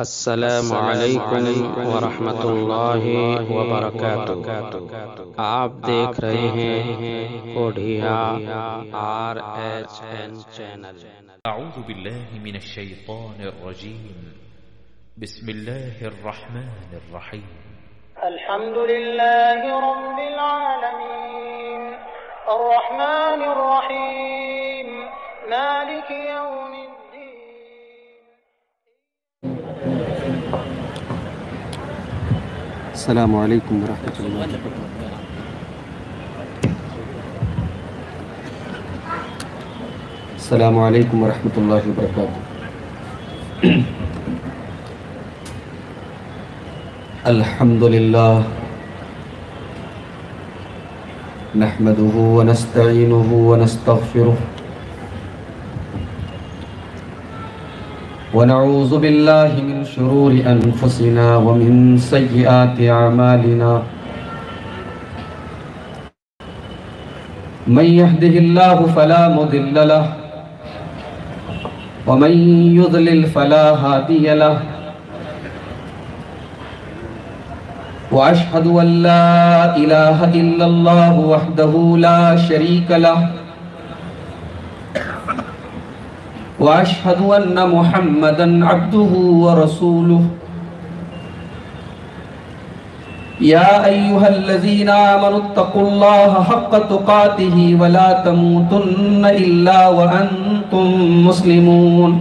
السلام علیکم ورحمۃ اللہ وبرکاتہ۔ آپ دیکھ رہے ہیں کوڈھیا RHN چینل۔ اعوذ باللہ من الشیطان الرجیم، بسم اللہ الرحمن الرحیم۔ الحمد للہ رب العالمین الرحمن الرحیم مالک یوم الدین۔ السلام علیکم ورحمۃ اللہ وبرکاتہ۔ السلام علیکم ورحمۃ اللہ وبرکاتہ۔ الحمد للہ نحمده ونستعینه ونستغفره ونعوذ باللہ من شرور انفسنا ومن سیئات اعمالنا، من يهده الله فلا مضل له ومن يضلل فلا هادي له، واشهد ان لا اله الا الله وحده لا شريك له، واشهد ان محمدا عبده ورسوله۔ يا ايها الذين آمنوا اتقوا الله حق تقاته ولا تموتن الا وانتم مسلمون۔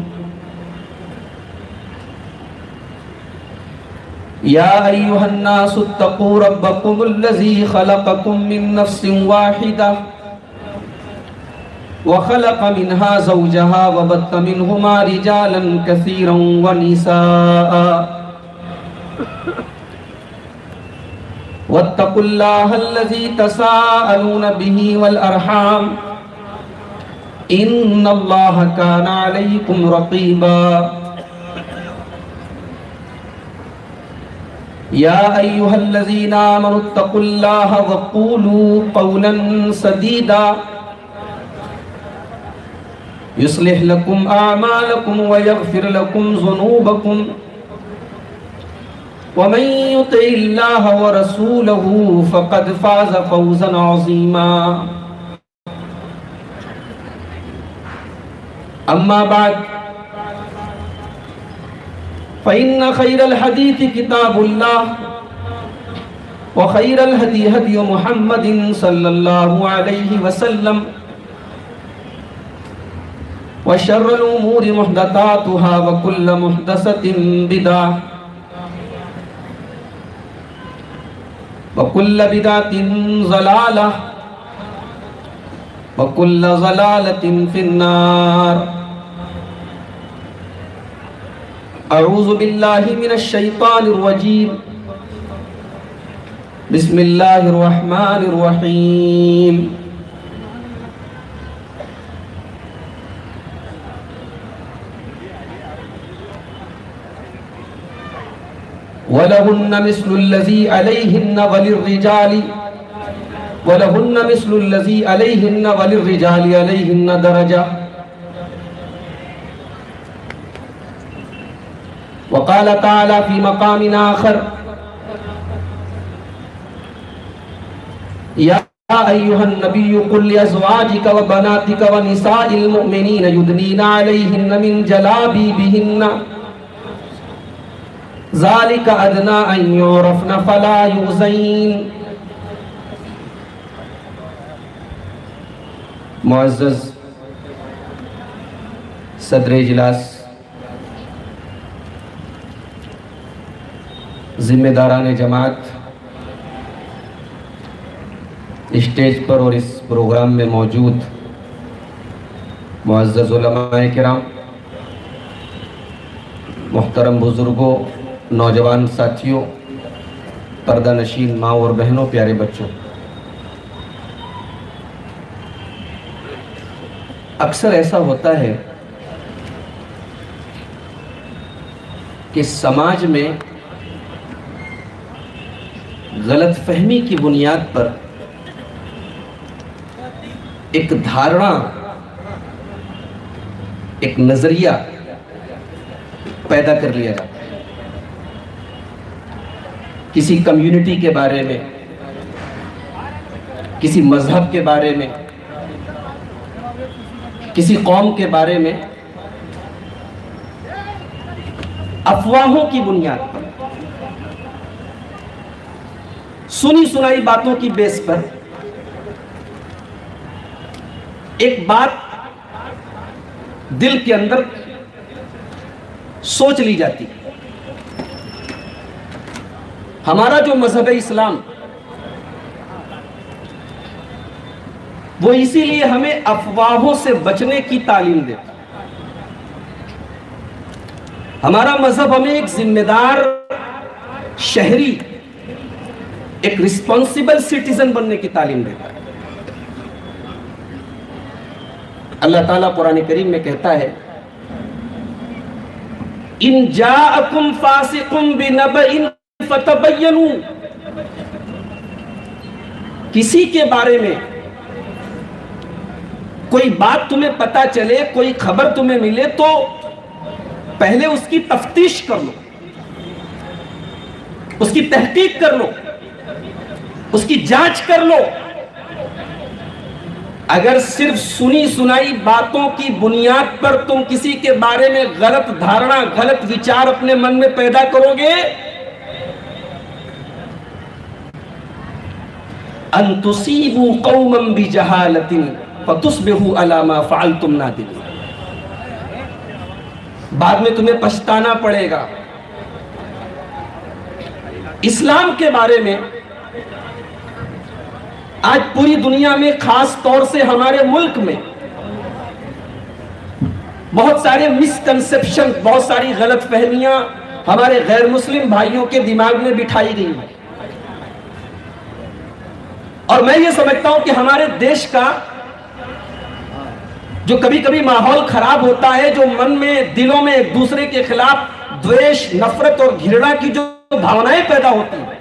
يا ايها الناس اتقوا ربكم الذي خلقكم من نفس واحدة وخلق منها زوجها وبث منهما رجالا كثيرا ونساء، واتقوا الله الذي تساءلون به والأرحام إن الله كان عليكم رقيبا۔ يا أيها الذين آمنوا اتقوا الله وقولوا قولا سديدا يصلح لكم أعمالكم ويغفر لكم ذنوبكم، ومن يطع الله ورسوله فقد فاز فوزا عظيما۔ أما بعد، فإن خير الحديث كتاب الله، وخير الهدي هدي محمد صلى الله عليه وسلم، وشر الأمور محدثاتها وكل محدثة بدعة، وكل بدعة ضلالة، وكل ضلالة في النار۔ اعوذ باللہ من الشیطان الرجیم، بسم اللہ الرحمن الرحیم۔ وَلَهُنَّ مِثْلُ الَّذِي عَلَيْهِنَّ وَلِلرِّجَالِ عَلَيْهِنَّ دَرَجَةٌ۔ وقال تعالى في مقام آخر: يا أيها النبي قل لأزواجك وبناتك ونساء المؤمنين يدنين عليهن من جلابيبهن ذلك أدنى أن يعرفن فلا يؤذين۔ معزز صدر اجلاس، ذمہ داران جماعت، اسٹیج پر اور اس پروگرام میں موجود معزز علماء کرام، محترم بزرگوں، نوجوان ساتھیوں، پردہ نشین ماں اور بہنوں، پیارے بچوں، اکثر ایسا ہوتا ہے کہ سماج میں غلط فہمی کی بنیاد پر ایک دھارنا، ایک نظریہ پیدا کر لیا جاتا ہے۔ کسی کمیونٹی کے بارے میں، کسی مذہب کے بارے میں، کسی قوم کے بارے میں افواہوں کی بنیاد پر، سنی سنائی باتوں کی بیس پر ایک بات دل کے اندر سوچ لی جاتی ہے۔ ہمارا جو مذہب اسلام وہ اسی لیے ہمیں افواہوں سے بچنے کی تعلیم دیتا ہے۔ ہمارا مذہب ہمیں ایک ذمہ دار شہری، ایک رسپانسبل سٹیزن بننے کی تعلیم دیتا ہے۔ اللہ تعالیٰ قرآن کریم میں کہتا ہے ان جاءکم فاسق بنبأ فتبینوا، کسی کے بارے میں کوئی بات تمہیں پتا چلے، کوئی خبر تمہیں ملے تو پہلے اس کی تفتیش کر لو، اس کی تحقیق کر لو، اس کی جانچ کر لو۔ اگر صرف سنی سنائی باتوں کی بنیاد پر تم کسی کے بارے میں غلط دھارنا، غلط وچار اپنے من میں پیدا کرو گے، ان تصیبوا قوما بجہالۃ فتصبحوا علی ما فعلتم نادمین، بعد میں تمہیں پچھتانا پڑے گا۔ اسلام کے بارے میں آج پوری دنیا میں، خاص طور سے ہمارے ملک میں، بہت سارے مسکنسپشن، بہت ساری غلط فہمیاں ہمارے غیر مسلم بھائیوں کے دماغ میں بٹھائی گئی ہیں، اور میں یہ سمجھتا ہوں کہ ہمارے دیش کا جو کبھی کبھی ماحول خراب ہوتا ہے، جو من میں، دلوں میں ایک دوسرے کے خلاف دویش، نفرت اور گھرنا کی جو بھاونائیں پیدا ہوتی ہیں،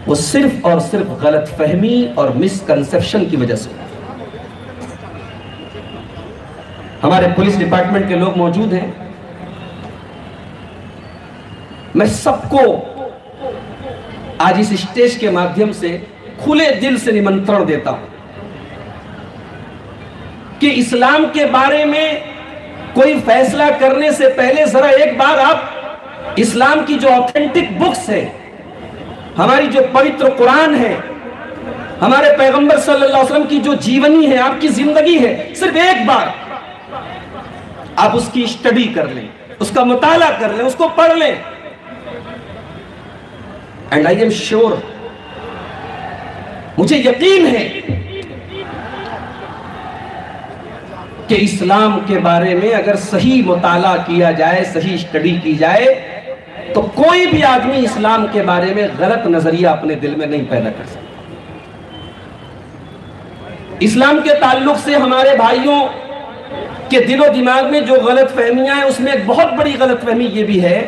وہ صرف اور صرف غلط فہمی اور مسکنسپشن کی وجہ سے۔ ہمارے پولیس ڈپارٹمنٹ کے لوگ موجود ہیں، میں سب کو آج اس اسٹیج کے مادھیم سے کھلے دل سے نمنترن دیتا ہوں کہ اسلام کے بارے میں کوئی فیصلہ کرنے سے پہلے ذرا ایک بار آپ اسلام کی جو آتھینٹک بکس ہے، ہماری جو پوتر قرآن ہے، ہمارے پیغمبر صلی اللہ علیہ وسلم کی جو جیونی ہے، آپ کی زندگی ہے، صرف ایک بار آپ اس کی اسٹڈی کر لیں، اس کا مطالعہ کر لیں، اس کو پڑھ لیں، اینڈ آئی ایم شیور، مجھے یقین ہے کہ اسلام کے بارے میں اگر صحیح مطالعہ کیا جائے، صحیح اسٹڈی کی جائے، تو کوئی بھی آدمی اسلام کے بارے میں غلط نظریہ اپنے دل میں نہیں پیدا کر سکتا۔ اسلام کے تعلق سے ہمارے بھائیوں کے دل و دماغ میں جو غلط فہمیاں ہیں، اس میں ایک بہت بڑی غلط فہمی یہ بھی ہے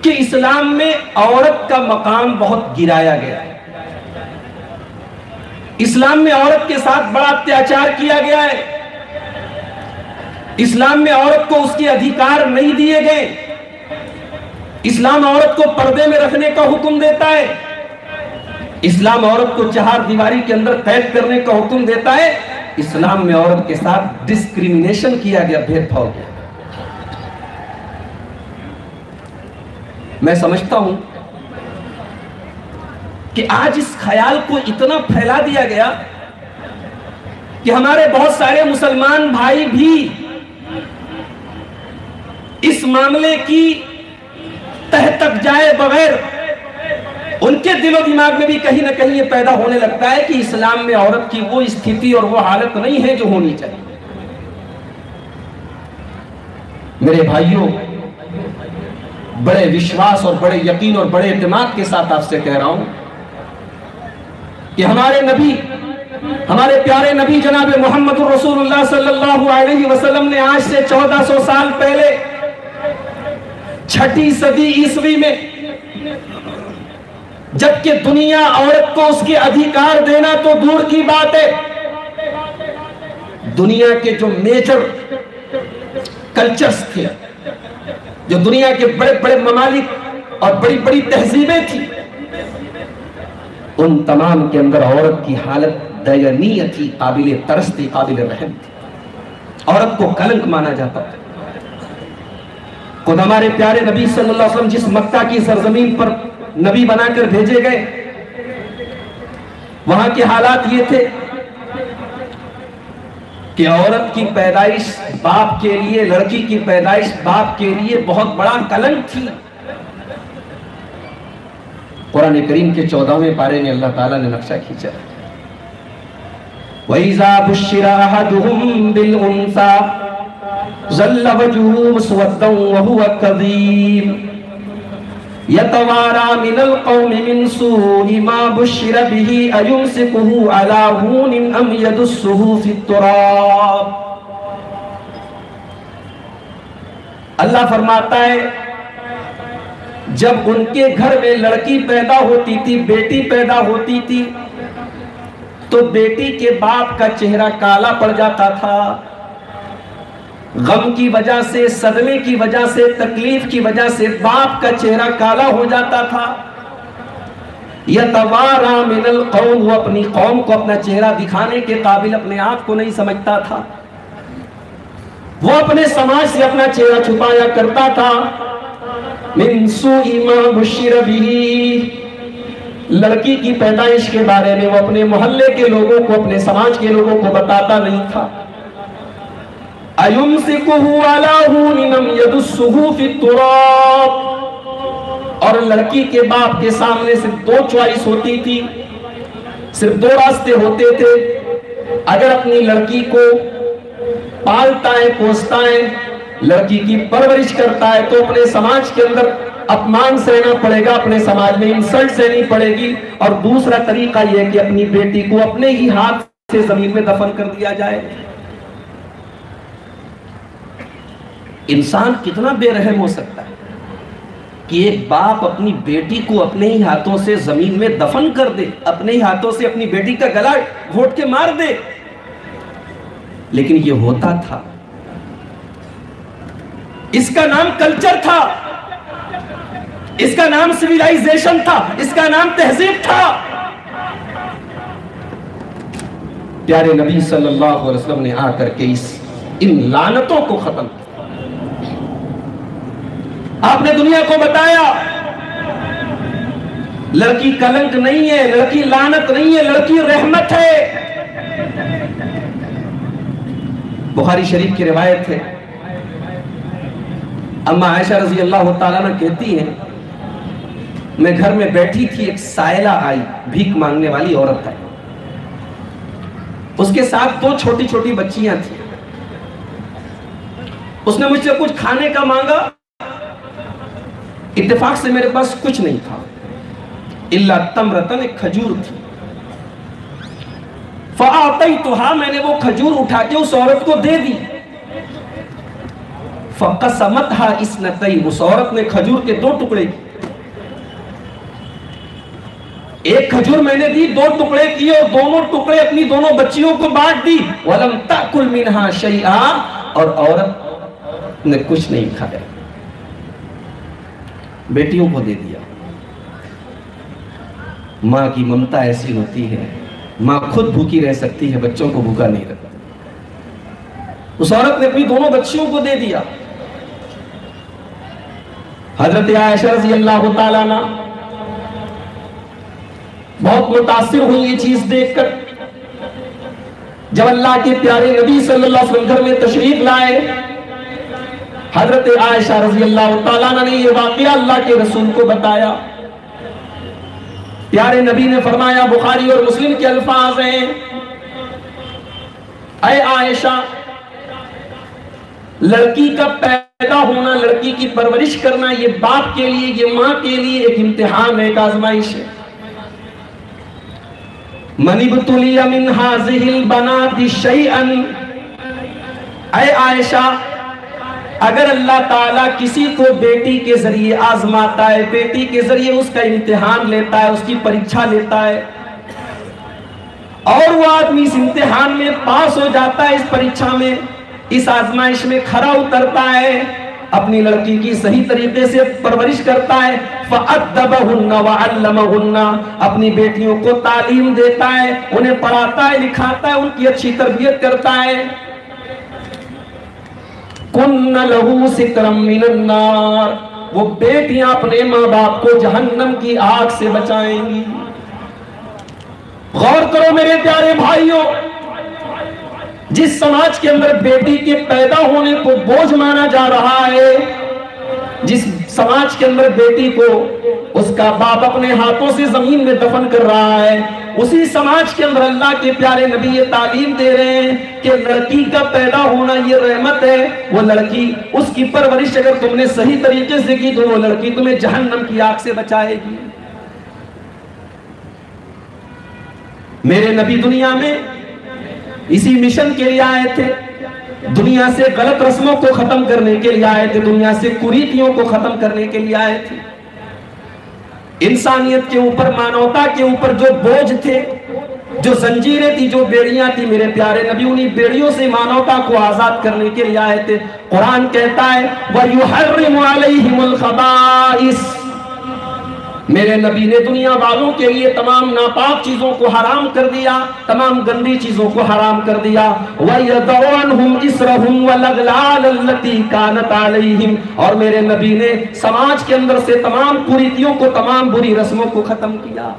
کہ اسلام میں عورت کا مقام بہت گرایا گیا ہے، اسلام میں عورت کے ساتھ بڑا اتیاچار کیا گیا ہے، اسلام میں عورت کو اس کے ادھیکار نہیں دیے گئے، اسلام عورت کو پردے میں رکھنے کا حکم دیتا ہے، اسلام عورت کو چہار دیواری کے اندر قید کرنے کا حکم دیتا ہے، اسلام میں عورت کے ساتھ ڈسکریمنیشن کیا گیا، بھید بھاؤ کیا۔ میں سمجھتا ہوں کہ آج اس خیال کو اتنا پھیلا دیا گیا کہ ہمارے بہت سارے مسلمان بھائی بھی اس معاملے کی تہ تک جائے بغیر ان کے دل و دماغ میں بھی کہیں نہ کہیں یہ پیدا ہونے لگتا ہے کہ اسلام میں عورت کی وہ استھتی اور وہ حالت نہیں ہے جو ہونی چاہیے۔ میرے بھائیوں، بڑے وشواس اور بڑے یقین اور بڑے اعتماد کے ساتھ آپ سے کہہ رہا ہوں کہ ہمارے نبی، ہمارے پیارے نبی جناب محمد الرسول اللہ صلی اللہ علیہ وسلم نے آج سے 1400 سال پہلے 6 صدی عیسوی میں، جبکہ دنیا عورت کو اس کے ادھیکار دینا تو دور کی بات ہے، دنیا کے جو میجر کلچرز تھے، جو دنیا کے بڑے بڑے ممالک اور بڑی بڑی تہذیبیں تھیں، ان تمام کے اندر عورت کی حالت دینیہ تھی، قابل ترس تھی، قابل رحم تھی. عورت کو کلنک مانا جاتا تھا. خود ہمارے پیارے نبی صلی اللہ علیہ وسلم جس مکہ کی سرزمین پر نبی بنا کر بھیجے گئے، وہاں کے حالات یہ تھے کہ عورت کی پیدائش باپ کے لیے، لڑکی کی پیدائش باپ کے لیے بہت بڑا کلنک تھی. قرآن کریم کے 14ویں پارے میں اللہ تعالیٰ نے نقشہ کھینچا. وَإِذَا بُشِّرَ أَحَدُهُم بِالْأُنثَىٰ ظَلَّ وَجْهُهُ مُسْوَدًّا وَهُوَ كَظِيمٌ يَتَوَارَىٰ مِنَ الْقَوْمِ مِنْ سُوءِ مَا بُشِّرَ بِهِ أَيُمْسِكُهُ عَلَىٰ هُونٍ أَمْ يَدُسُّهُ فِي التُّرَابِ. اللہ فرماتا ہے جب ان کے گھر میں لڑکی پیدا ہوتی تھی، بیٹی پیدا ہوتی تھی، تو بیٹی کے باپ کا چہرہ کالا پڑ جاتا تھا. غم کی وجہ سے، صدمے کی وجہ سے، تکلیف کی وجہ سے باپ کا چہرہ کالا ہو جاتا تھا. یتوارا من القوم، وہ اپنی قوم کو اپنا چہرہ دکھانے کے قابل اپنے آپ کو نہیں سمجھتا تھا. وہ اپنے سماج سے اپنا چہرہ چھپایا کرتا تھا. من سوء ما بشر به، لڑکی کی پیدائش کے بارے میں وہ اپنے محلے کے لوگوں کو، اپنے سماج کے لوگوں کو بتاتا نہیں تھا. اَيُمْسِكُهُ عَلَىٰ هُونٍ أَمْ يَدُسُّهُ فِي التُّرَابِ. اور لڑکی کے باپ کے سامنے صرف 2 چوائس ہوتی تھی، صرف 2 راستے ہوتے تھے. اگر اپنی لڑکی کو پالتا ہے، پوستا ہے، لڑکی کی پرورش کرتا ہے، تو اپنے سماج کے اندر اپمان سہنا پڑے گا، اپنے سماج میں انسلٹ سہنی پڑے گی. اور دوسرا طریقہ یہ ہے کہ اپنی بیٹی کو اپنے ہی ہاتھ سے زمین میں دفن کر دیا جائے. انسان کتنا بے رحم ہو سکتا ہے کہ ایک باپ اپنی بیٹی کو اپنے ہی ہاتھوں سے زمین میں دفن کر دے، اپنے ہی ہاتھوں سے اپنی بیٹی کا گلا گھونٹ کے مار دے. لیکن یہ ہوتا تھا. اس کا نام کلچر تھا، اس کا نام سویلائزیشن تھا، اس کا نام تہذیب تھا. پیارے نبی صلی اللہ علیہ وسلم نے آ کر کے ان لعنتوں کو ختم کیا. آپ نے دنیا کو بتایا لڑکی کلنک نہیں ہے، لڑکی لعنت نہیں ہے، لڑکی رحمت ہے. بخاری شریف کی روایت ہے، اما عائشہ رضی اللہ تعالیٰ عنہ کہتی ہیں میں گھر میں بیٹھی تھی، ایک سائلہ آئی، بھیک مانگنے والی عورت آئی. اس کے ساتھ 2 چھوٹی چھوٹی بچیاں تھیں. اس نے مجھ سے کچھ کھانے کا مانگا. اتفاق سے میرے پاس کچھ نہیں تھا الا تمرتن، ایک کھجور تھی. فاعطیتها، میں نے وہ کھجور اٹھا کے اس عورت کو دے دی. فقسمتها اثنتین، اس عورت نے کھجور کے 2 ٹکڑے کیے. ایک کھجور میں نے دی، 2 ٹکڑے کیے اور دونوں ٹکڑے اپنی دونوں بچیوں کو بانٹ دی. ولم تاکل منها شیئا، اور عورت نے کچھ نہیں کھایا، بیٹیوں کو دے دیا. ماں کی ممتا ایسی ہوتی ہے، ماں خود بھوکی رہ سکتی ہے، بچوں کو بھوکا نہیں رکھتی. اس عورت نے اپنی دونوں بچیوں کو دے دیا. حضرت عائشہ رضی اللہ تعالیٰ عنہ بہت متاثر ہوئی یہ چیز دیکھ کر. جب اللہ کے پیارے نبی صلی اللہ علیہ وسلم گھر میں تشریف لائے، حضرت عائشہ رضی اللہ تعالیٰ عنہ نے یہ واقعہ اللہ کے رسول کو بتایا. پیارے نبی نے فرمایا، بخاری اور مسلم کے الفاظ ہیں، اے عائشہ، لڑکی کا پیدا ہونا، لڑکی کی پرورش کرنا، یہ باپ کے لیے، یہ ماں کے لیے ایک امتحان ہے، ایک آزمائش ہے. من ابتلی من هذه البنات شیئا، اے عائشہ، اگر اللہ تعالیٰ کسی کو بیٹی کے ذریعے آزماتا ہے، بیٹی کے ذریعے اس کا امتحان لیتا ہے، اس کی پریکشا لیتا ہے، اور وہ آدمی اس امتحان میں پاس ہو جاتا ہے، اس پریکشا میں، اس آزمائش میں کھرا اترتا ہے، اپنی لڑکی کی صحیح طریقے سے پرورش کرتا ہے، فَأَدَّبَهُنَّ وَعَلَّمَهُنَّ، اپنی بیٹیوں کو تعلیم دیتا ہے، انہیں پڑھاتا ہے، لکھاتا ہے، ان کی اچھی تربیت کرتا ہے۔ كُنَّ لَهُ سِتْرًا مِّنَ النَّارِ، وہ بیٹیاں اپنے ماں باپ کو جہنم کی آگ سے بچائیں گی۔ غور کرو میرے پیارے بھائیوں، جس سماج کے اندر بیٹی کے پیدا ہونے کو بوجھ مانا جا رہا ہے، جس سماج کے اندر بیٹی کو اس کا باپ اپنے ہاتھوں سے زمین میں دفن کر رہا ہے، اسی سماج کے اندر اللہ کے پیارے نبی یہ تعلیم دے رہے ہیں کہ لڑکی کا پیدا ہونا یہ رحمت ہے، وہ لڑکی، اس کی پرورش اگر تم نے صحیح طریقے سے کی تو وہ لڑکی تمہیں جہنم کی آگ سے بچائے گی۔ میرے نبی دنیا میں اسی مشن کے لیے آئے تھے، دنیا سے غلط رسموں کو ختم کرنے کے لیے آئے تھے، دنیا سے کریتیوں کو ختم کرنے کے لیے آئے تھے۔ انسانیت کے اوپر، مانوتا کے اوپر جو بوجھ تھے، جو زنجیریں تھی، جو بیڑیاں تھی، میرے پیارے نبی انہی بیڑیوں سے مانوتا کو آزاد کرنے کے لیے آئے تھے۔ قرآن کہتا ہے وَيُحَرِّمُ عَلَيْهِمُ الْخَبَائِثَ، میرے نبی نے دنیا والوں کے لیے تمام ناپاک چیزوں کو حرام کر دیا، تمام گندی چیزوں کو حرام کر دیا۔ وَيَضَعُ عَنْهُمْ إِصْرَهُمْ وَالْأَغْلَالَ الَّتِي كَانَتْ عَلَيْهِمْ، اور میرے نبی نے سماج کے اندر سے تمام کریتیوں کو، تمام بری رسموں کو ختم کیا۔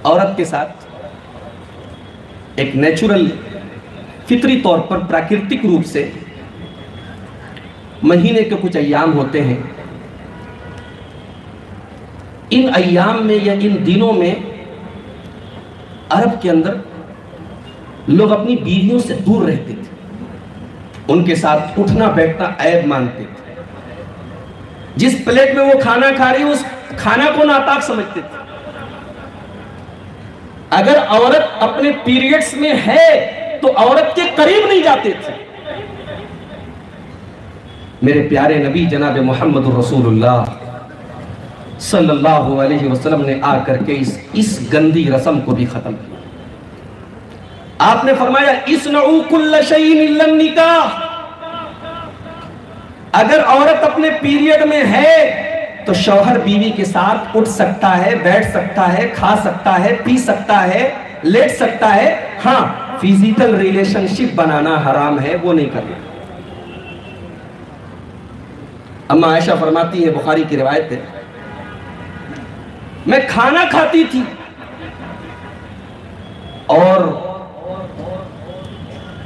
عورت کے ساتھ ایک نیچرل، فطری طور پر، پراکرتک روپ سے مہینے کے کچھ ایام ہوتے ہیں، ان ایام میں یا ان دنوں میں عرب کے اندر لوگ اپنی بیویوں سے دور رہتے تھے، ان کے ساتھ اٹھنا بیٹھنا عیب مانتے تھے، جس پلیٹ میں وہ کھانا کھا رہی اس کھانا کو ناپاک سمجھتے تھے۔ اگر عورت اپنے پیریڈز میں ہے تو عورت کے قریب نہیں جاتے تھے۔ میرے پیارے نبی جناب محمد رسول اللہ صلی اللہ علیہ وسلم نے آ کر کے اس گندی رسم کو بھی ختم کیا۔ آپ نے فرمایا اصنعوا کل شیء الا النکاح، اگر عورت اپنے پیریڈ میں ہے تو شوہر بیوی کے ساتھ اٹھ سکتا ہے، بیٹھ سکتا ہے، کھا سکتا ہے، پی سکتا ہے، لیٹ سکتا ہے، ہاں فزیکل ریلیشن شپ بنانا حرام ہے، وہ نہیں کرنا۔ اما عائشہ فرماتی ہے، بخاری کی روایت ہے، میں کھانا کھاتی تھی اور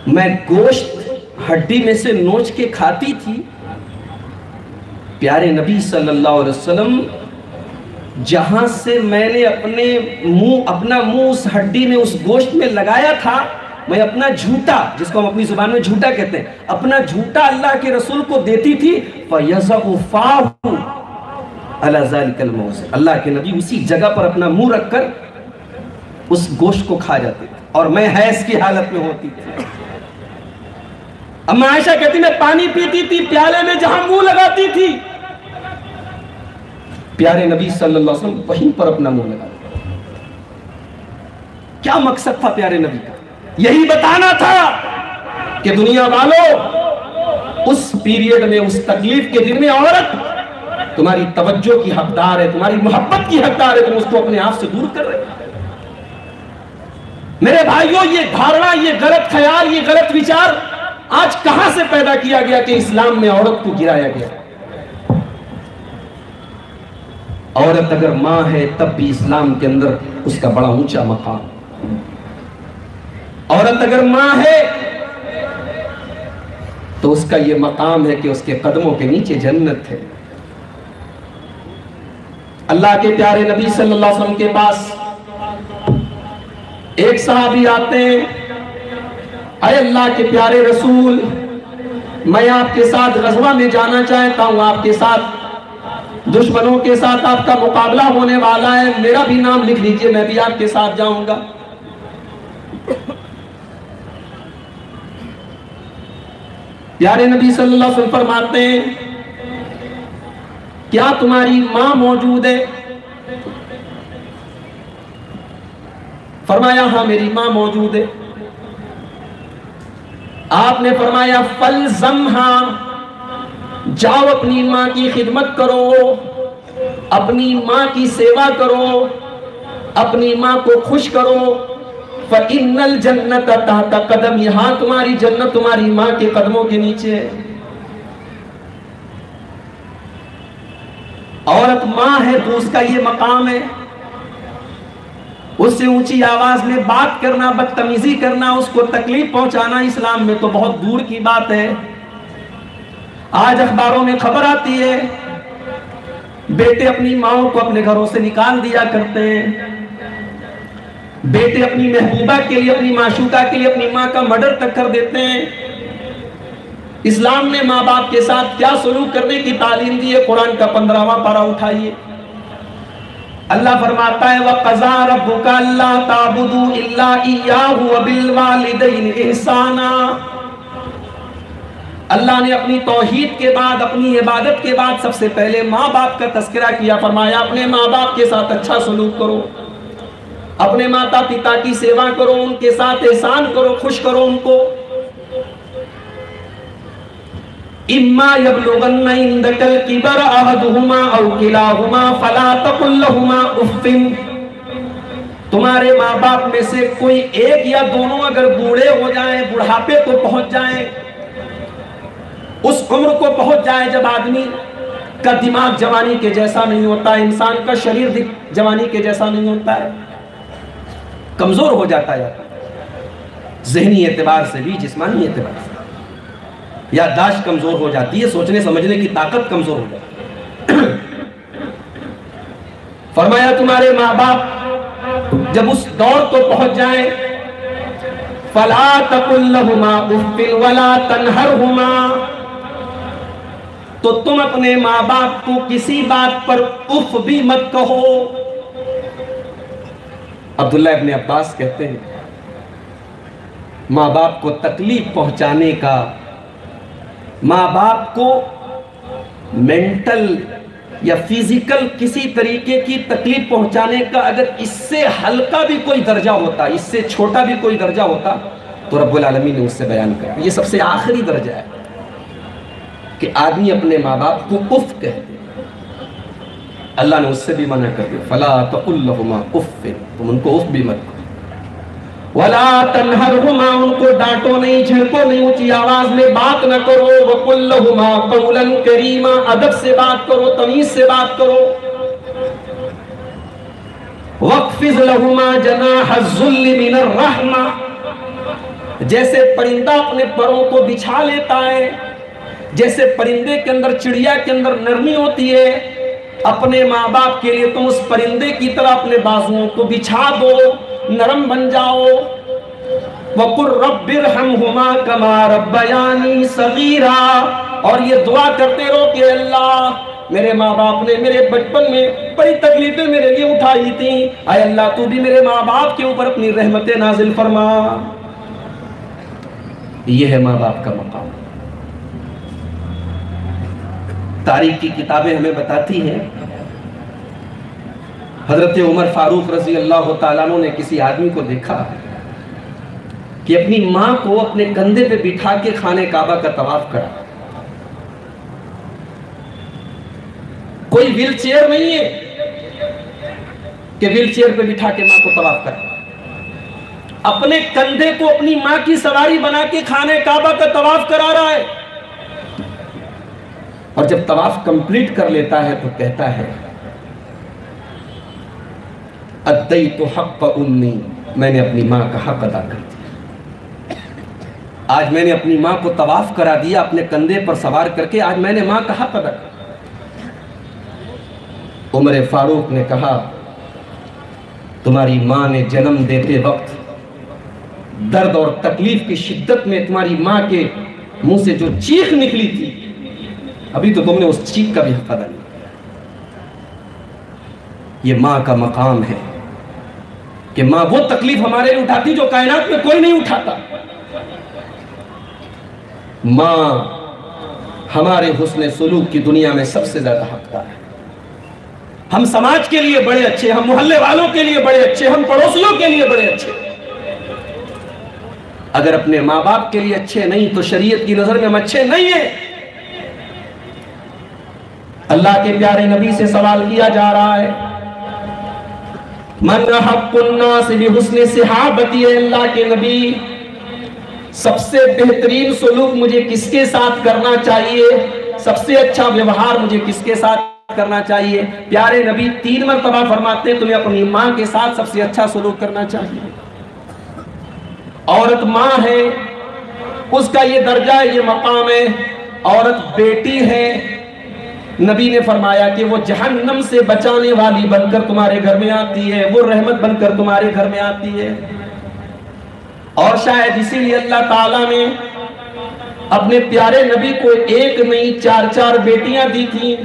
میں گوشت ہڈی میں سے نوچ کے کھاتی تھی، پیارے نبی صلی اللہ علیہ وسلم جہاں سے میں نے اپنا منہ اس ہڈی میں، اس گوشت میں لگایا تھا، میں اپنا جھوٹا، جس کو ہم اپنی زبان میں جھوٹا کہتے ہیں، اپنا جھوٹا اللہ کے رسول کو دیتی تھی، فَيَزَعُ فَاهُ عَلَى ذَلِكَ الْمَوْضِعِ، اللہ کے نبی اسی جگہ پر اپنا منہ رکھ کر اس گوشت کو کھا جاتے تھے، اور میں حیض کی حالت میں ہوتی تھی۔ اما عائشہ کہتی میں پانی پیتی تھی، پیالے میں جہاں منہ لگاتی تھی، پیارے نبی صلی اللہ علیہ وسلم وہیں پر اپنا منہ لگاتے۔ کیا مقصد تھا پیارے نبی کا؟ یہی بتانا تھا کہ دنیا والوں، اس پیریڈ میں، اس تکلیف کے دن میں عورت تمہاری توجہ کی حقدار ہے، تمہاری محبت کی حقدار ہے، تم اس کو اپنے آپ سے دور کر رہے ہو۔ میرے بھائیوں، یہ دھارنا، یہ غلط خیال، یہ غلط وچار آج کہاں سے پیدا کیا گیا کہ اسلام میں عورت کو گرایا گیا؟ عورت اگر ماں ہے تب بھی اسلام کے اندر اس کا بڑا اونچا مقام۔ عورت اگر ماں ہے تو اس کا یہ مقام ہے کہ اس کے قدموں کے نیچے جنت ہے۔ اللہ کے پیارے نبی صلی اللہ علیہ وسلم کے پاس ایک صحابی آتے ہیں، اے اللہ کے پیارے رسول، میں آپ کے ساتھ غزوہ میں جانا چاہتا ہوں، آپ کے ساتھ دشمنوں کے ساتھ آپ کا مقابلہ ہونے والا ہے، میرا بھی نام لکھ لیجئے، میں بھی آپ کے ساتھ جاؤں گا۔ پیارے نبی صلی اللہ علیہ وسلم فرماتے ہیں کیا تمہاری ماں موجود ہے؟ فرمایا ہاں میری ماں موجود ہے۔ آپ نے فرمایا فلزمہا، جاؤ اپنی ماں کی خدمت کرو، اپنی ماں کی سیوا کرو، اپنی ماں کو خوش کرو، فَإِنَّ الْجَنَّةَ تَحْتَ قَدَمِ، یہاں تمہاری جنت تمہاری ماں کے قدموں کے نیچے ہے۔ عورت ماں ہے تو اس کا یہ مقام ہے، اس سے اونچی آواز میں بات کرنا، بدتمیزی کرنا، اس کو تکلیف پہنچانا اسلام میں تو بہت دور کی بات ہے۔ آج اخباروں میں خبر آتی ہے بیٹے اپنی ماؤں کو اپنے گھروں سے نکال دیا کرتے ہیں، بیٹے اپنی محبوبہ کے لیے، اپنی معشوقہ کے لیے اپنی ماں کا مرڈر تک کر دیتے ہیں۔ اسلام نے ماں باپ کے ساتھ کیا سلوک کرنے کی تعلیم دی ہے؟ قرآن کا 15واں پارہ اٹھائیے، اللہ فرماتا ہے وَقَضَىٰ رَبُّكَ أَلَّا تَعْبُدُوا إِلَّا إِيَّاهُ وَبِالْوَالِدَيْنِ إِحْسَانًا۔ اللہ نے اپنی توحید کے بعد، اپنی عبادت کے بعد سب سے پہلے ماں باپ کا تذکرہ کیا، فرمایا اپنے ماں باپ کے ساتھ اچھا سلوک کرو، اپنے ماتا پتا کی سیوا کرو، ان کے ساتھ احسان کرو، خوش کرو ان کو۔ اِمَّا يَبْلُغَنَّ عِندَكَ الْكِبَرَ أَحَدُهُمَا أَوْ كِلَاهُمَا فَلَا تَقُل لَّهُمَا أُفٍّ، تمہارے ماں باپ میں سے کوئی ایک یا دونوں اگر بوڑھے ہو جائیں، بڑھاپے کو پہنچ جائیں، اس عمر کو پہنچ جائے جب آدمی کا دماغ جوانی کے جیسا نہیں ہوتا، انسان کا شریر جوانی کے جیسا نہیں ہوتا ہے، کمزور ہو جاتا ہے، ذہنی اعتبار سے بھی، جسمانی اعتبار سے یادداشت کمزور ہو جاتی ہے، سوچنے سمجھنے کی طاقت کمزور ہو جاتی ہے۔ فرمایا تمہارے ماں باپ جب اس دور کو پہنچ جائیں فَلَا تَقُل لَّهُمَا أُفٍّ وَلَا تَنْهَرْهُمَا، تو تم اپنے ماں باپ کو کسی بات پر اف بھی مت کہو۔ عبداللہ ابن عباس کہتے ہیں ماں باپ کو تکلیف پہنچانے کا، ماں باپ کو مینٹل یا فزیکل کسی طریقے کی تکلیف پہنچانے کا اگر اس سے ہلکا بھی کوئی درجہ ہوتا، اس سے چھوٹا بھی کوئی درجہ ہوتا تو رب العالمین نے اس سے بیان کیا۔ یہ سب سے آخری درجہ ہے کہ آدمی اپنے ماں باپ کو اف کہے، اللہ نے اس سے بھی منع کر دیا فَلَا تَقُل لَّهُمَا أُفٍّ، تم ان کو اف بھی مت کرو، وَلَا تَنْهَرْهُمَا، ان کو ڈانٹو نہیں، جھڑکو نہیں، اونچی آواز میں بات نہ کرو، وَقُل لَّهُمَا قَوْلًا كَرِيمًا، ادب سے بات کرو، تمیز سے بات کرو، وَاخْفِضْ لَهُمَا جَنَاحَ الذُّلِّ مِنَ الرَّحْمَةِ، جیسے پرندہ اپنے پروں کو بچھا لیتا ہے، جیسے پرندے کے اندر، چڑیا کے اندر نرمی ہوتی ہے، اپنے ماں باپ کے لیے تم اس پرندے کی طرح اپنے بازوؤں کو بچھا دو، نرم بن جاؤ۔ وَقُلْ رَبِّ ارْحَمْهُمَا كَمَا رَبَّيَانِي صَغِيرًا، اور یہ دعا کرتے رہو کہ اللہ میرے ماں باپ نے میرے بچپن میں بڑی تکلیفیں میرے لیے اٹھائی تھیں، اے اللہ تو بھی میرے ماں باپ کے اوپر اپنی رحمتیں نازل فرما۔ یہ ہے ماں باپ کا مقام۔ تاریخ کی کتابیں ہمیں بتاتی ہیں حضرت عمر فاروق رضی اللہ تعالیٰ عنہ نے کسی آدمی کو دیکھا کہ اپنی ماں کو اپنے کندھے پہ بٹھا کے خانہ کعبہ کا طواف کرا۔ کوئی ویل چیئر نہیں ہے کہ ویل چیئر پہ بٹھا کے ماں کو طواف کرا، اپنے کندھے کو اپنی ماں کی سواری بنا کے خانہ کعبہ کا طواف کرا رہا ہے، اور جب طواف کمپلیٹ کر لیتا ہے تو کہتا ہے ادیت حق امی، میں نے اپنی ماں کا حق ادا کر دیا، آج میں نے اپنی ماں کو طواف کرا دیا، اپنے کندھے پر سوار کر کے آج میں نے ماں کا حق ادا کر دیا۔ عمر فاروق نے کہا تمہاری ماں نے جنم دیتے وقت درد اور تکلیف کی شدت میں تمہاری ماں کے منہ سے جو چیخ نکلی تھی، ابھی تو تم نے اس چیخ کا بھی حق ادا نہیں کیا۔ یہ ماں کا مقام ہے کہ ماں وہ تکلیف ہمارے لیے اٹھاتی جو کائنات میں کوئی نہیں اٹھاتا۔ ماں ہمارے حسن سلوک کی دنیا میں سب سے زیادہ حقدار ہے۔ ہم سماج کے لیے بڑے اچھے، ہم محلے والوں کے لیے بڑے اچھے، ہم پڑوسیوں کے لیے بڑے اچھے، اگر اپنے ماں باپ کے لیے اچھے نہیں تو شریعت کی نظر میں ہم اچھے نہیں ہیں۔ اللہ کے پیارے نبی سے سوال کیا جا رہا ہے، من حق الناس بحسن صحابتی، اللہ کے نبی سب سے بہترین سلوک مجھے کس کے ساتھ کرنا چاہیے، سب سے اچھا ویوہار مجھے کس کے ساتھ کرنا چاہیے؟ پیارے نبی 3 مرتبہ فرماتے ہیں تمہیں اپنی ماں کے ساتھ سب سے اچھا سلوک کرنا چاہیے۔ عورت ماں ہے، اس کا یہ درجہ ہے، یہ مقام ہے۔ عورت بیٹی ہے، نبی نے فرمایا کہ وہ جہنم سے بچانے والی بن کر تمہارے گھر میں آتی ہے، وہ رحمت بن کر تمہارے گھر میں آتی ہے۔ اور شاید اسی لیے اللہ تعالیٰ نے اپنے پیارے نبی کو 1 نہیں 4 بیٹیاں دی تھیں۔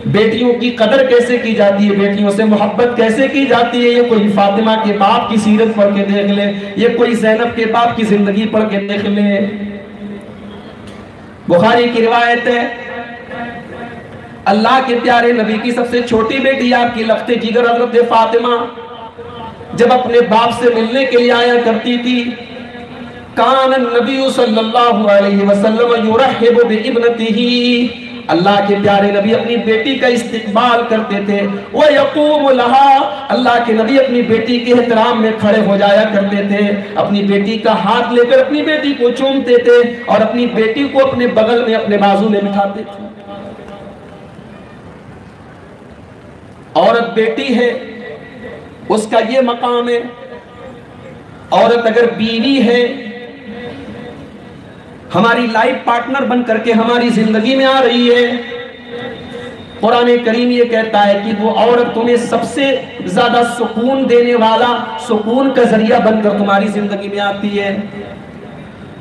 بیٹیوں کی قدر کیسے کی جاتی ہے، بیٹیوں سے محبت کیسے کی جاتی ہے، یہ کوئی فاطمہ کے باپ کی سیرت پڑھ کے دیکھ لے، یہ کوئی زینب کے باپ کی زندگی پڑھ کے دیکھ لے۔ بخاری کی روایت ہے، اللہ کے پیارے نبی کی سب سے چھوٹی بیٹی آپ کی لخت جگر حضرت فاطمہ جب اپنے باپ سے ملنے کے لیے آیا کرتی تھی، کان النبی صلی اللہ علیہ وسلم یرحب بابنتہ، اللہ کے پیارے نبی اپنی بیٹی کا استقبال کرتے تھے۔ وَيَقُومُ لَهَا، اللہ کے نبی اپنی بیٹی کے احترام میں کھڑے ہو جایا کرتے تھے، اپنی بیٹی کا ہاتھ لے کر اپنی بیٹی کو چومتے تھے اور اپنی بیٹی کو اپنے بغل میں اپنے بازو میں بٹھاتے تھے۔ عورت بیٹی ہے، اس کا یہ مقام ہے۔ عورت اگر بیوی ہے، ہماری لائف پارٹنر بن کر کے ہماری زندگی میں آ رہی ہے، قرآن کریم یہ کہتا ہے کہ وہ عورت تمہیں سب سے زیادہ سکون دینے والا، سکون کا ذریعہ بن کر تمہاری زندگی میں آتی ہے۔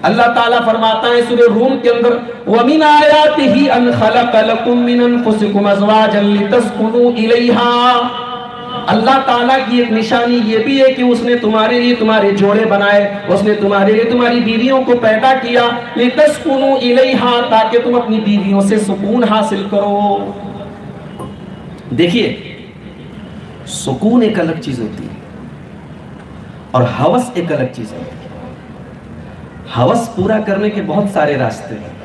اللہ تعالیٰ فرماتا ہے سورہ روم کے اندر، وَمِنْ آيَاتِهِ أَنْ خَلَقَ لَكُم مِّنْ أَنفُسِكُمْ أَزْوَاجًا لِتَسْكُنُوا إِلَيْهَا۔ اللہ تعالیٰ کی ایک نشانی یہ بھی ہے کہ اس نے تمہارے لیے تمہارے جوڑے بنائے، اس نے تمہارے لیے تمہاری بیویوں کو پیدا کیا، لِتَسْكُنُوا إِلَيْهَا، تاکہ تم اپنی بیویوں سے سکون حاصل کرو۔ دیکھیے، سکون ایک الگ چیز ہوتی ہے اور ہوس ایک الگ چیز ہوتی ہے۔ ہوس پورا کرنے کے بہت سارے راستے ہیں،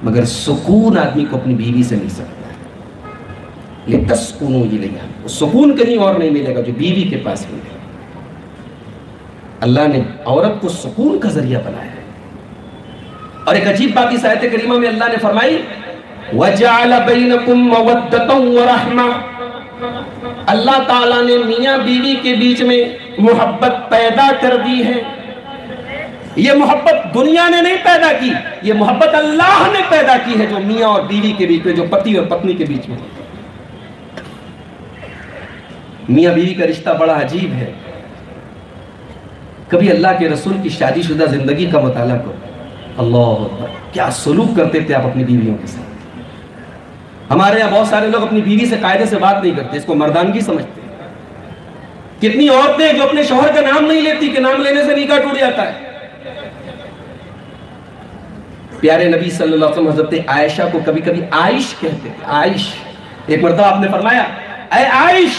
مگر سکون آدمی کو اپنی بیوی سے مل سکتا ہے۔ لِتَسْكُنُوا إِلَيْهَا، سکون کہیں اور نہیں ملے گا جو بیوی کے پاس ملے گا۔ اللہ نے عورت کو سکون کا ذریعہ بنایا ہے۔ اور ایک عجیب بات اس آیت کریمہ میں اللہ نے فرمائی، وَجَعَلَ بَيْنَكُمْ مَوَدَّةً وَرَحْمَةً، اللہ تعالیٰ نے میاں بیوی کے بیچ میں محبت پیدا کر دی ہے۔ یہ محبت دنیا نے نہیں پیدا کی، یہ محبت اللہ نے پیدا کی ہے، جو میاں اور بیوی کے بیچ میں، جو پتی اور پتنی کے بیچ میں۔ میاں بیوی کا رشتہ بڑا عجیب ہے۔ کبھی اللہ کے رسول کی شادی شدہ زندگی کا مطالعہ کرو، اللہ اکبر، کیا سلوک کرتے تھے آپ اپنی بیویوں کے ساتھ۔ ہمارے یہاں بہت سارے لوگ اپنی بیوی سے قاعدے سے بات نہیں کرتے، اس کو مردانگی سمجھتے ہیں۔ کتنی عورتیں جو اپنے شوہر کا نام نہیں لیتی کہ نام لینے سے نکاح ٹوٹ جاتا ہے۔ پیارے نبی صلی اللہ علیہ وسلم حضرت عائشہ کو کبھی کبھی عائش کہتے تھے، عائش۔ ایک مرتبہ آپ نے فرمایا، اے عائش،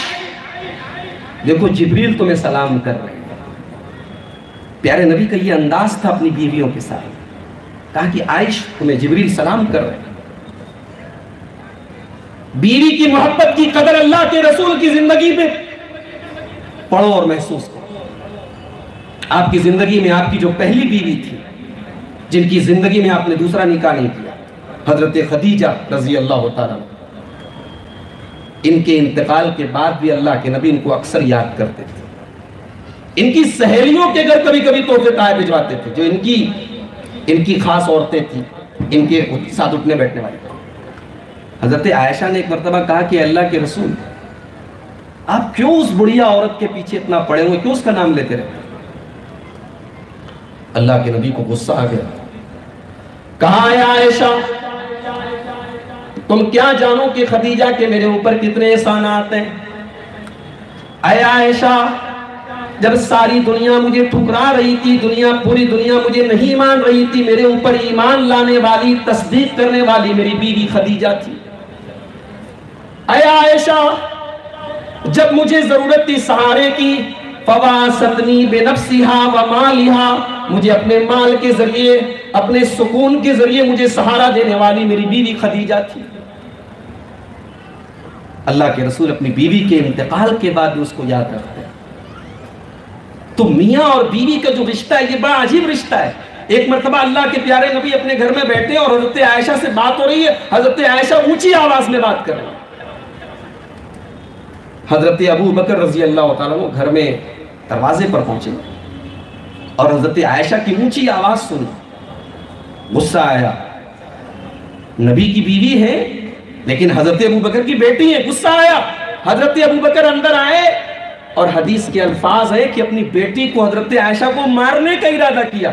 دیکھو جبریل تمہیں سلام کر رہے ہیں۔ پیارے نبی کا یہ انداز تھا اپنی بیویوں کے ساتھ، کہا کہ عائش تمہیں جبریل سلام کر رہے ہیں۔ بیوی کی محبت کی قدر اللہ کے رسول کی زندگی میں پڑھو اور محسوس کرو۔ آپ کی زندگی میں آپ کی جو پہلی بیوی تھی، جن کی زندگی میں آپ نے دوسرا نکاح نہیں کیا، حضرت خدیجہ رضی اللہ تعالیٰ، ان کے انتقال کے بعد بھی اللہ کے نبی ان کو اکثر یاد کرتے تھے۔ ان کی سہیلیوں کے گھر کبھی کبھی تحفے تحائف بھجواتے تھے، جو ان کی خاص عورتیں تھیں، ان کے ساتھ اٹھنے بیٹھنے والی۔ حضرت عائشہ نے ایک مرتبہ کہا کہ اللہ کے رسول، آپ کیوں اس بڑھیا عورت کے پیچھے اتنا پڑے ہوئے، کیوں اس کا نام لیتے رہتے؟ اللہ کے نبی کو غصہ آ گیا، کہا اے عائشہ، تم کیا جانو کہ خدیجہ کے میرے اوپر کتنے احسانات ہیں؟ اے عائشہ، جب ساری دنیا مجھے ٹھکرا رہی تھی، پوری دنیا مجھے نہیں مان رہی تھی، میرے اوپر ایمان لانے والی، تصدیق کرنے والی میری بیوی خدیجہ تھی۔ اے عائشہ، جب مجھے ضرورت تھی سہارے کی، فواستنی بنفسہا ومالہا، مجھے اپنے مال کے ذریعے، اپنے سکون کے ذریعے مجھے سہارا دینے والی میری بیوی خدیجہ تھی۔ اللہ کے رسول اپنی بیوی کے انتقال کے بعد بھی اس کو یاد رکھتے ہیں۔ تو میاں اور بیوی کا جو رشتہ ہے یہ بڑا عجیب رشتہ ہے۔ ایک مرتبہ اللہ کے پیارے نبی اپنے گھر میں بیٹھے اور حضرت عائشہ سے بات ہو رہی ہے، حضرت عائشہ اونچی آواز میں بات کر رہی ہے۔ حضرت ابو بکر رضی اللہ تعالیٰ عنہ گھر میں دروازے پر پہنچے اور حضرت عائشہ کی اونچی آواز سنی، غصہ آیا۔ نبی کی بیوی ہے لیکن حضرت ابو بکر کی بیٹی ہے، غصہ آیا۔ حضرت ابو بکر اندر آئے اور حدیث کے الفاظ ہے کہ اپنی بیٹی کو، حضرت عائشہ کو مارنے کا ارادہ کیا۔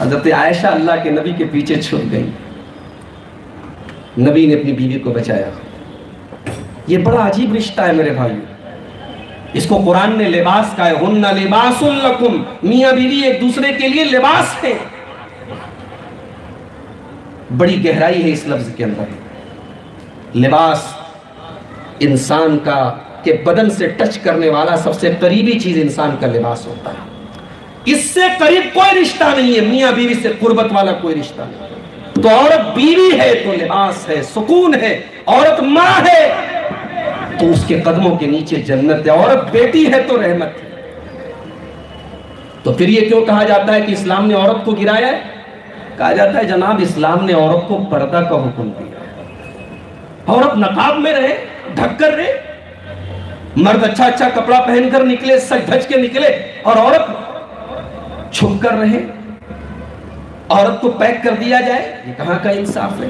حضرت عائشہ اللہ کے نبی کے پیچھے چھپ گئی، نبی نے اپنی بیوی کو بچایا۔ یہ بڑا عجیب رشتہ ہے میرے بھائی، اس کو قرآن نے لباس کہا ہے، ہن لباس لکم، میاں بیوی ایک دوسرے کے لیے لباس ہے۔ بڑی گہرائی ہے اس لفظ کے اندر۔ لباس انسان کا کہ بدن سے ٹچ کرنے والا سب سے قریبی چیز انسان کا لباس ہوتا ہے، اس سے قریب کوئی رشتہ نہیں ہے، میاں بیوی سے قربت والا کوئی رشتہ نہیں۔ تو عورت بیوی ہے تو لباس ہے، سکون ہے، عورت ماں ہے تو اس کے قدموں کے نیچے جنت ہے، عورت بیٹی ہے تو رحمت ہے۔ تو پھر یہ کیوں کہا جاتا ہے کہ اسلام نے عورت کو گرایا ہے؟ کہا جاتا ہے جناب اسلام نے عورت کو پردہ کا حکم دیا ہے، عورت نقاب میں رہے، ڈھک کر رہے، مرد اچھا اچھا کپڑا پہن کر نکلے، سج دھج کے نکلے، اور عورت چھپ کر رہے، عورت کو پیک کر دیا جائے، یہ کہاں کا انصاف ہے؟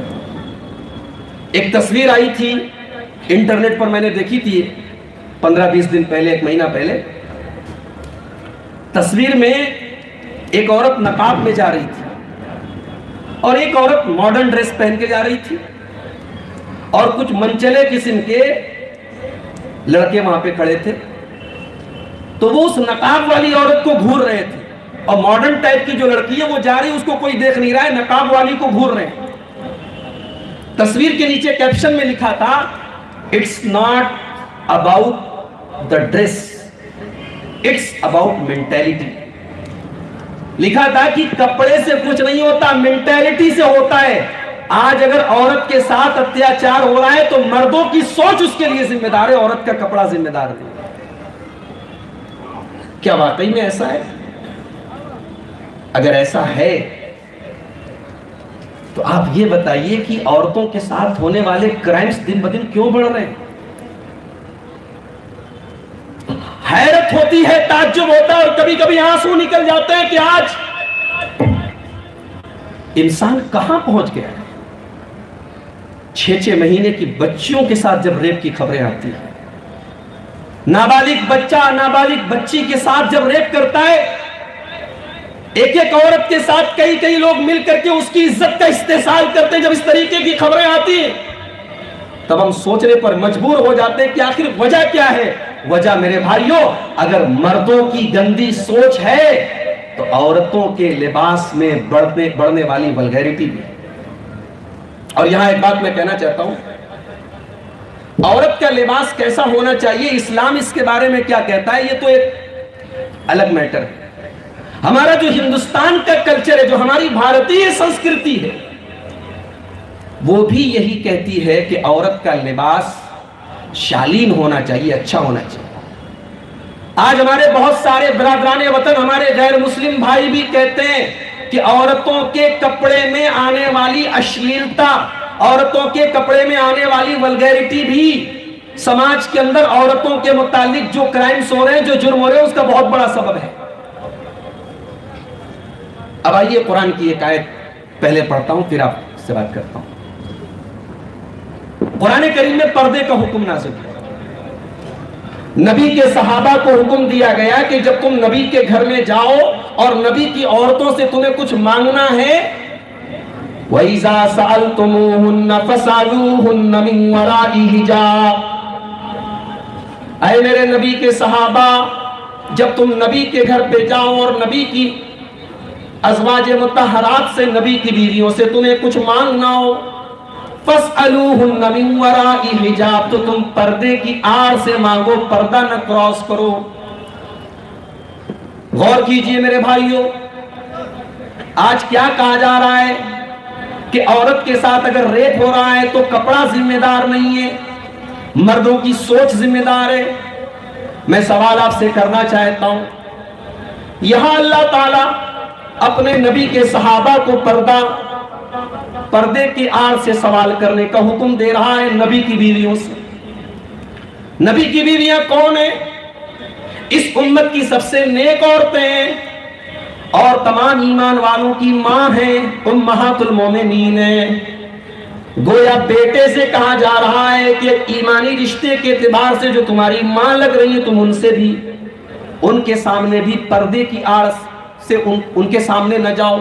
ایک تصویر آئی تھی انٹرنیٹ پر، میں نے دیکھی تھی 15-20 دن پہلے، ایک مہینہ پہلے۔ تصویر میں ایک عورت نقاب میں جا رہی تھی اور ایک عورت ماڈرن ڈریس پہن کے جا رہی تھی، اور کچھ منچلے قسم کے لڑکے وہاں پہ کھڑے تھے، تو وہ اس نقاب والی عورت کو گھور رہے تھے، اور ماڈرن ٹائپ کی جو لڑکی ہے وہ جا رہی ہے، اس کو کوئی دیکھ نہیں رہا ہے، نقاب والی کو گھور رہے ہیں۔ تصویر کے نیچے کیپشن میں لکھا تھا It's not about the dress, it's about mentality۔ لکھا تھا کہ کپڑے سے کچھ نہیں ہوتا، مینٹیلٹی سے ہوتا ہے۔ آج اگر عورت کے ساتھ اتیاچار ہو رہا ہے تو مردوں کی سوچ اس کے لیے ذمہ دار ہے، عورت کا کپڑا ذمہ دار نہیں۔ کیا واقعی میں ایسا ہے؟ اگر ایسا ہے تو آپ یہ بتائیے کہ عورتوں کے ساتھ ہونے والے کرائمز دن بدن کیوں بڑھ رہے ہیں؟ حیرت ہوتی ہے، تعجب ہوتا ہے، اور کبھی کبھی آنسو نکل جاتے ہیں کہ آج انسان کہاں پہنچ گیا ہے۔ 6 مہینے کی بچیوں کے ساتھ جب ریپ کی خبریں آتی ہیں، نابالغ بچہ نابالغ بچی کے ساتھ جب ریپ کرتا ہے، ایک ایک عورت کے ساتھ کئی لوگ مل کر کے اس کی عزت کا استحصال کرتے ہیں، جب اس طریقے کی خبریں آتی ہیں تب ہم سوچنے پر مجبور ہو جاتے ہیں کہ آخر وجہ کیا ہے؟ وجہ میرے بھائیوں، اگر مردوں کی گندی سوچ ہے تو عورتوں کے لباس میں بڑھنے والی ولگیرٹی بھی ہے۔ اور یہاں ایک بات میں کہنا چاہتا ہوں، عورت کا لباس کیسا ہونا چاہیے، اسلام اس کے بارے میں کیا کہتا ہے، یہ تو ایک الگ میٹر ہے۔ ہمارا جو ہندوستان کا کلچر ہے، جو ہماری بھارتی سنسکرتی ہے، وہ بھی یہی کہتی ہے کہ عورت کا لباس شالین ہونا چاہیے، اچھا ہونا چاہیے۔ آج ہمارے بہت سارے برادران وطن، ہمارے غیر مسلم بھائی بھی کہتے ہیں کہ عورتوں کے کپڑے میں آنے والی اشلیلتا، عورتوں کے کپڑے میں آنے والی ولگیرٹی بھی سماج کے اندر عورتوں کے متعلق جو کرائمز ہو رہے ہیں، جو جرم ہو رہے ہیں، اس کا بہت بڑا سبب ہے۔ اب آئیے قرآن کی ایک آیت پہلے پڑھتا ہوں، پھر آپ سے بات کرتا ہوں۔ قرآن کریم میں پردے کا حکم نازل ہے۔ نبی کے صحابہ کو حکم دیا گیا کہ جب تم نبی کے گھر میں جاؤ اور نبی کی عورتوں سے تمہیں کچھ مانگنا ہے، وَإِذَا سَأَلْتُمُوهُنَّ فَاسْأَلُوهُنَّ مِنْ وَرَاءِ حِجَابٍ۔ اے میرے نبی کے صحابہ، جب تم نبی کے گھر پہ جاؤ اور نبی کی ازواج مطہرات سے، نبی کی بیویوں سے تمہیں کچھ مانگنا ہو، فَاسْأَلُوهُنَّ مِنْ وَرَاءِ حِجَابٍ، تو تم پردے کی آڑ سے مانگو، پردہ نہ کراس کرو۔ غور کیجئے میرے بھائیوں، آج کیا کہا جا رہا ہے کہ عورت کے ساتھ اگر ریپ ہو رہا ہے تو کپڑا ذمہ دار نہیں ہے، مردوں کی سوچ ذمہ دار ہے۔ میں سوال آپ سے کرنا چاہتا ہوں، یہاں اللہ تعالیٰ اپنے نبی کے صحابہ کو پردے کی آڑ سے سوال کرنے کا حکم دے رہا ہے نبی کی بیویوں سے۔ نبی کی بیویاں کون ہیں؟ اس امت کی سب سے نیک عورتیں ہیں اور تمام ایمان والوں کی ماں ہیں، امہات المومنین ہیں۔ گویا بیٹے سے کہا جا رہا ہے کہ ایمانی رشتے کے اعتبار سے جو تمہاری ماں لگ رہی ہے تم ان سے بھی، ان کے سامنے بھی پردے کی آڑ سے ان کے سامنے نہ جاؤ،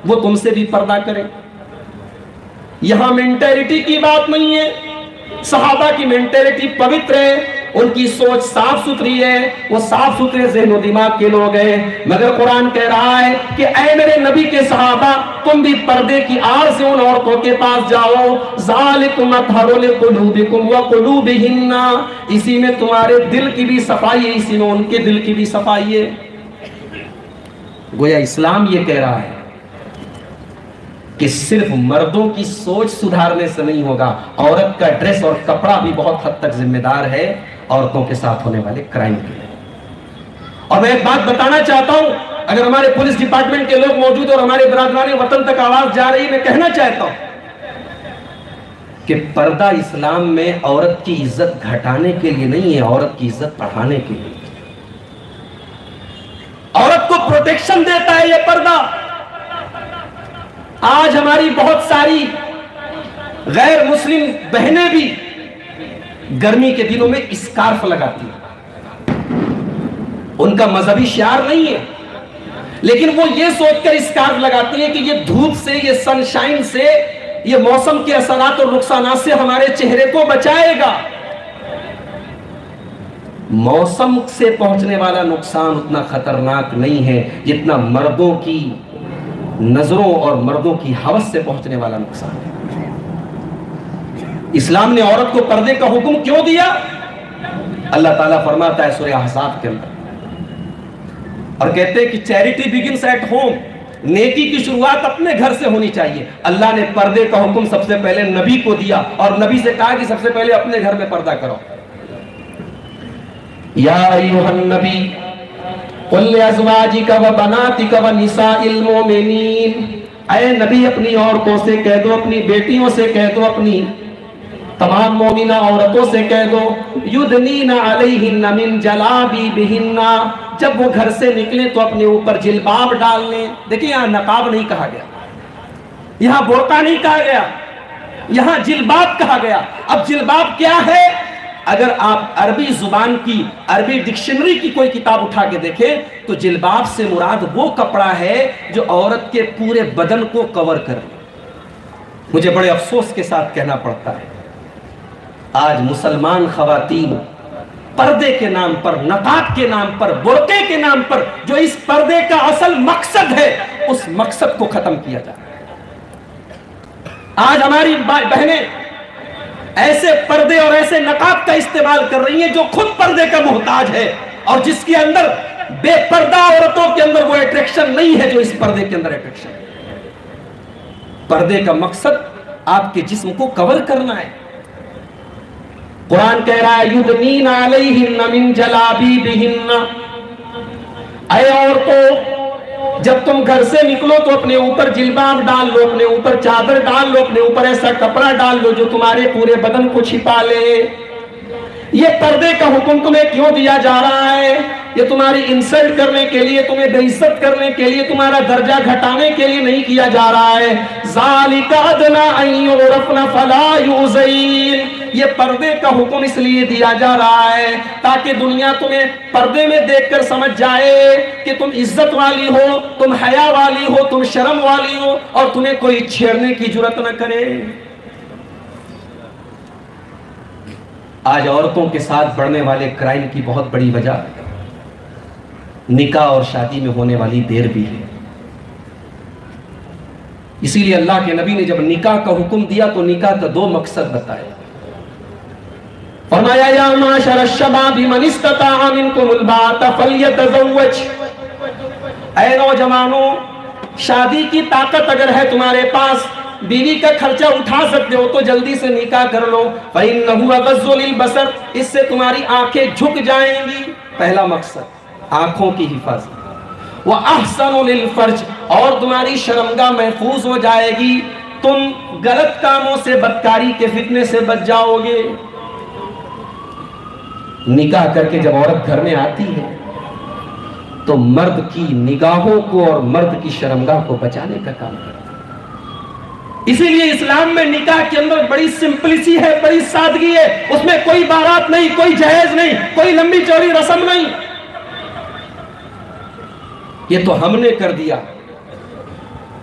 وہ تم سے بھی پردہ کریں۔ یہاں مینٹیلٹی کی بات نہیں ہے، صحابہ کی مینٹیلٹی پوتر ہے، ان کی سوچ صاف ستھری ہے، وہ صاف ستھرے ذہن و دماغ کے لوگ ہیں، مگر قرآن کہہ رہا ہے کہ اے میرے نبی کے صحابہ تم بھی پردے کی آڑ سے ان عورتوں کے پاس جاؤ۔ ذالکم اطہر لقلوبکم وقلوبہن، اسی میں تمہارے دل کی بھی صفائی ہے، اسی میں ان کے دل کی بھی صفائی ہے۔ گویا اسلام یہ کہہ رہا ہے کہ صرف مردوں کی سوچ سدھارنے سے نہیں ہوگا، عورت کا ڈریس اور کپڑا بھی بہت حد تک ذمہ دار ہے عورتوں کے ساتھ ہونے والے کرائم کے لیے۔ اور میں ایک بات بتانا چاہتا ہوں، اگر ہمارے پولیس ڈپارٹمنٹ کے لوگ موجود اور ہمارے برادران وطن تک آواز جا رہی، میں کہنا چاہتا ہوں کہ پردہ اسلام میں عورت کی عزت گھٹانے کے لیے نہیں ہے، عورت کی عزت بڑھانے کے لیے۔ عورت کو پروٹیکشن دیتا ہے یہ پردہ۔ آج ہماری بہت ساری غیر مسلم بہنیں بھی گرمی کے دنوں میں اسکارف لگاتی ہیں، ان کا مذہبی شعار نہیں ہے، لیکن وہ یہ سوچ کر اسکارف لگاتی ہیں کہ یہ دھوپ سے، یہ سن شائن سے، یہ موسم کے اثرات اور نقصانات سے ہمارے چہرے کو بچائے گا۔ موسم سے پہنچنے والا نقصان اتنا خطرناک نہیں ہے جتنا مردوں کی نظروں اور مردوں کی ہوس سے پہنچنے والا نقصان ہے۔ اسلام نے عورت کو پردے کا حکم کیوں دیا؟ اللہ تعالیٰ فرماتا ہے سورہ احزاب کے اندر، اور کہتے ہیں کہ چیریٹی بگنس ایٹ ہوم، نیکی کی شروعات اپنے گھر سے ہونی چاہیے۔ اللہ نے پردے کا حکم سب سے پہلے نبی کو دیا اور نبی سے کہا کہ سب سے پہلے اپنے گھر میں پردہ کرو۔ یا ایھا النبی قل لازواجک وبناتک ونساء المؤمنین، اے نبی اپنی عورتوں سے کہہ دو، اپنی بیٹیوں سے کہہ دو، اپنی تمام مومنہ عورتوں سے کہہ دو، یدنین علیہن من جلابیبہن، جب وہ گھر سے نکلیں تو اپنے اوپر جلباب ڈال لیں۔ دیکھیں یہاں نقاب نہیں کہا گیا، یہاں برقع نہیں کہا گیا، یہاں جلباب کہا گیا۔ اب جلباب کیا ہے؟ اگر آپ عربی زبان کی، عربی ڈکشنری کی کوئی کتاب اٹھا کے دیکھیں تو جلباب سے مراد وہ کپڑا ہے جو عورت کے پورے بدن کو کور کر لے۔ مجھے بڑے افسوس کے ساتھ کہنا پڑتا ہے، آج مسلمان خواتین پردے کے نام پر، نقاب کے نام پر، برقعے کے نام پر، جو اس پردے کا اصل مقصد ہے، اس مقصد کو ختم کیا جا رہا ہے۔ آج ہماری بہنیں ایسے پردے اور ایسے نقاب کا استعمال کر رہی ہیں جو خود پردے کا محتاج ہے، اور جس کے اندر بے پردہ عورتوں کے اندر وہ اٹریکشن نہیں ہے جو اس پردے کے اندر اٹریکشن ہے۔ پردے کا مقصد آپ کے جسم کو کور کرنا ہے۔ قرآن کہہ رہا ہے یدنین علیہن من جلابیبہن، اے عورتوں جب تم گھر سے نکلو تو اپنے اوپر جلباب ڈال لو، اپنے اوپر چادر ڈال لو، اپنے اوپر ایسا کپڑا ڈال لو جو تمہارے پورے بدن کو چھپا لے۔ یہ پردے کا حکم تمہیں کیوں دیا جا رہا ہے؟ یہ تمہاری انسلٹ کرنے کے لیے، تمہیں بے عزت کرنے کے لیے، تمہارا درجہ گھٹانے کے لیے نہیں کیا جا رہا ہے۔ ذالک ادنی ان یعرفن فلا یؤذین، یہ پردے کا حکم اس لیے دیا جا رہا ہے تاکہ دنیا تمہیں پردے میں دیکھ کر سمجھ جائے کہ تم عزت والی ہو، تم حیا والی ہو، تم شرم والی ہو، اور تمہیں کوئی چھیڑنے کی جرات نہ کرے۔ آج عورتوں کے ساتھ بڑھنے والے کرائم کی بہت بڑی وجہ نکاح اور شادی میں ہونے والی دیر بھی ہے۔ اسی لیے اللہ کے نبی نے جب نکاح کا حکم دیا تو نکاح کا دو مقصد بتائے۔ فرمایا یا معاشر الشباب من استطاع منکم الباءۃ فلیتزوج، اے نوجوانوں، شادی کی طاقت اگر ہے تمہارے پاس، بیوی کا خرچہ اٹھا سکتے ہو تو جلدی سے نکاح کر لو، فَإِنَّهُ أَغَضُّ لِلْبَصَرِ، اس سے تمہاری آنکھیں جھک جائیں گی، پہلا مقصد آنکھوں کی حفاظت، وَأَحْسَنُ لِلْفَرْجِ، اور تمہاری شرمگاہ محفوظ ہو جائے گی، تم غلط کاموں سے، بدکاری کے فتنے سے بچ جاؤ گے۔ نکاح کر کے جب عورت گھر میں آتی ہے تو مرد کی نگاہوں کو اور مرد کی شرمگاہ کو بچانے کا کام کرتا ہے۔ اسی لیے اسلام میں نکاح کے اندر بڑی سمپلسی ہے، بڑی سادگی ہے، اس میں کوئی بارات نہیں، کوئی جہیز نہیں، کوئی لمبی چوڑی رسم نہیں۔ یہ تو ہم نے کر دیا۔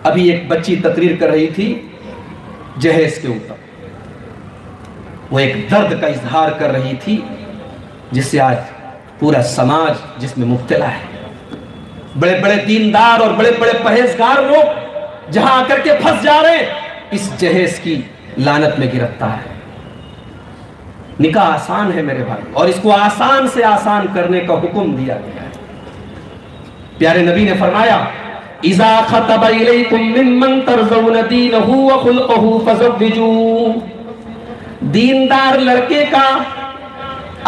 ابھی ایک بچی تقریر کر رہی تھی جہیز کے اوپر، وہ ایک درد کا اظہار کر رہی تھی جس سے آج پورا سماج جس میں مبتلا ہے۔ بڑے بڑے دیندار اور بڑے بڑے پرہیزگار لوگ جہاں آ کر کے پھنس جا رہے ہیں اس جہیز کی لعنت میں گرفتار ہے۔ نکاح آسان ہے میرے بھائی، اور اس کو آسان سے آسان کرنے کا حکم دیا گیا ہے۔ پیارے نبی نے فرمایا اذا خطب الیکم ممن ترضون دینہ وخلقہ فزوجوہ، دیندار لڑکے کا،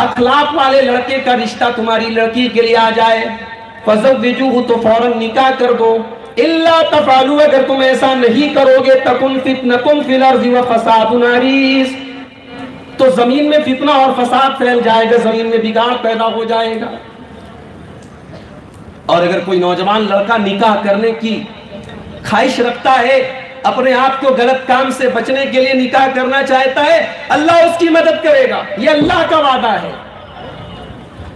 اخلاق والے لڑکے کا رشتہ تمہاری لڑکی کے لیے آ جائے، فزوجوہ، تو فوراً نکاح کر دو، الا تفعلوا، اگر تم ایسا نہیں کرو گے، تکن فتنۃ فی الارض وفساد عریض، تو زمین میں فتنہ اور فساد پھیل جائے گا، زمین میں بگاڑ پیدا ہو جائے گا۔ اور اگر کوئی نوجوان لڑکا نکاح کرنے کی خواہش رکھتا ہے، اپنے آپ کو غلط کام سے بچنے کے لیے نکاح کرنا چاہتا ہے، اللہ اس کی مدد کرے گا، یہ اللہ کا وعدہ ہے۔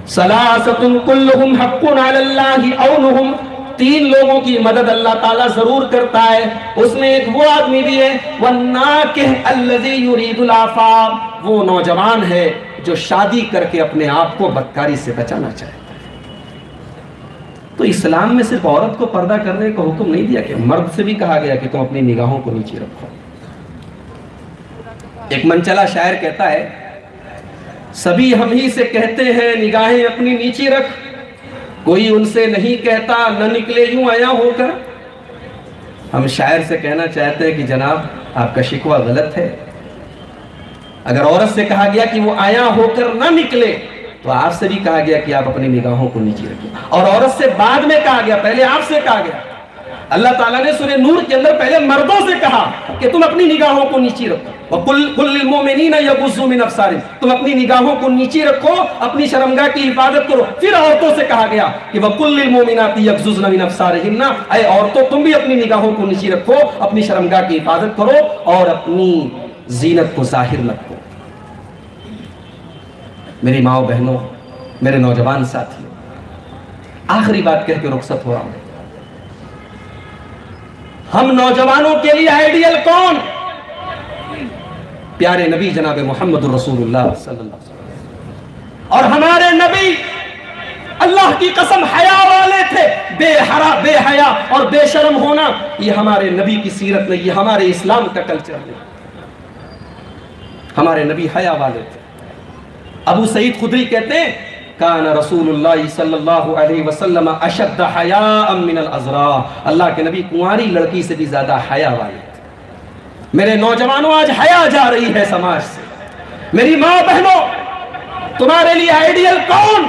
ثلاثۃ کلھم حق علی اللہ عونہم، تین لوگوں کی مدد اللہ تعالیٰ ضرور کرتا ہے، اس میں ایک وہ آدمی بھی ہے، والناکح الذی یرید العفاف، وہ نوجوان ہے جو شادی کر کے اپنے آپ کو بدکاری سے بچانا چاہتا ہے۔ تو اسلام میں صرف عورت کو پردہ کرنے کا حکم نہیں دیا کہ مرد سے بھی کہا گیا کہ تم اپنی نگاہوں کو نیچے رکھو۔ ایک منچلا شاعر کہتا ہے سبھی ہم ہی سے کہتے ہیں نگاہیں اپنی نیچی رکھ، کوئی ان سے نہیں کہتا نہ نکلے یوں آیا ہو کر۔ ہم شاعر سے کہنا چاہتے ہیں کہ جناب آپ کا شکوہ غلط ہے، اگر عورت سے کہا گیا کہ وہ آیا ہو کر نہ نکلے تو آپ سے بھی کہا گیا کہ آپ اپنی نگاہوں کو نیچے رکھیں، اور عورت سے بعد میں کہا گیا، پہلے آپ سے کہا گیا۔ اللہ تعالیٰ نے سورہ نور کے اندر پہلے مردوں سے کہا کہ تم اپنی نگاہوں کو نیچے رکھو، وَقُلْ لِلْمُؤْمِنِينَ يَغُضُّوا مِنْ أَبْصَارِهِمْ، تم اپنی نگاہوں کو نیچے رکھو، اپنی شرمگاہ کی حفاظت کرو۔ پھر عورتوں سے کہا گیا کہ وَقُلْ لِلْمُؤْمِنَاتِ يَغْضُضْنَ مِنْ أَبْصَارِهِنَّ، اے عورتوں تم بھی اپنی نگاہوں کو نیچے رکھو، اپنی شرمگاہ کی حفاظت کرو اور اپنی زینت کو ظاہر مت کرو۔ میری ماؤں بہنوں، میرے نوجوان ساتھی، آخری بات کہہ کے رخصت ہو رہا ہوں، ہم نوجوانوں کے لیے آئیڈیل کون؟ پیارے نبی جناب محمد رسول اللہ صلی اللہ علیہ وسلم، اور ہمارے نبی اللہ کی قسم حیا والے تھے، بے حیا اور بے شرم ہونا یہ ہمارے نبی کی سیرت نہیں، یہ ہمارے اسلام کا کلچر نہیں۔ ہمارے نبی حیا والے تھے۔ ابو سعید خدری کہتے ہیں کان رسول اللہ صلی اللہ علیہ وسلم اشد حیاء من العذراء، اللہ کے نبی کنواری لڑکی سے بھی زیادہ حیا والے تھے۔ میرے نوجوانوں آج حیا جا رہی ہے سماج سے۔ میری ماں بہنوں، تمہارے لیے آئیڈیل کون؟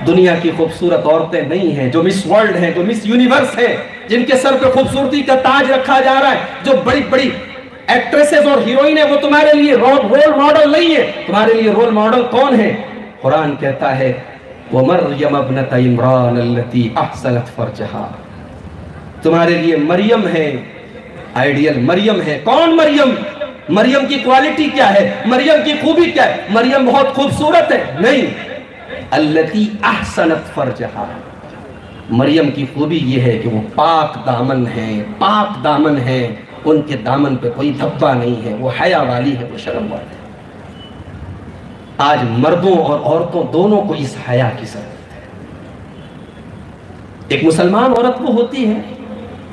دنیا کی خوبصورت عورتیں نہیں ہیں جو مس ورلڈ ہیں، جو مس یونیورس ہیں، جن کے سر پہ خوبصورتی کا تاج رکھا جا رہا ہے، جو بڑی بڑی ایکٹریسز اور ہیروئن ہیں، وہ تمہارے لیے رول ماڈل نہیں ہے۔ تمہارے لیے رول ماڈل کون ہے؟ قرآن کہتا ہے وَمَرْيَمَ ابْنَتَ عِمْرَانَ الَّتِي أَحْسَنَتْ فَرْجَهَا، تمہارے لیے مریم ہے، آئیڈیل مریم ہے۔ کون مریم؟ مریم کی کوالٹی کیا ہے؟ مریم کی خوبی کیا ہے؟ مریم بہت خوبصورت ہے؟ نہیں، الَّتِي أَحْسَنَتْ فَرْجَهَا، مریم کی خوبی یہ ہے کہ وہ پاک دامن ہے، پاک دامن ہے، ان کے دامن پہ کوئی دھبا نہیں ہے، وہ حیا والی ہے، وہ شرم والی ہے۔ آج مردوں اور عورتوں دونوں کو اس حیا کی ضرورت ہے۔ ایک مسلمان عورت وہ ہوتی ہے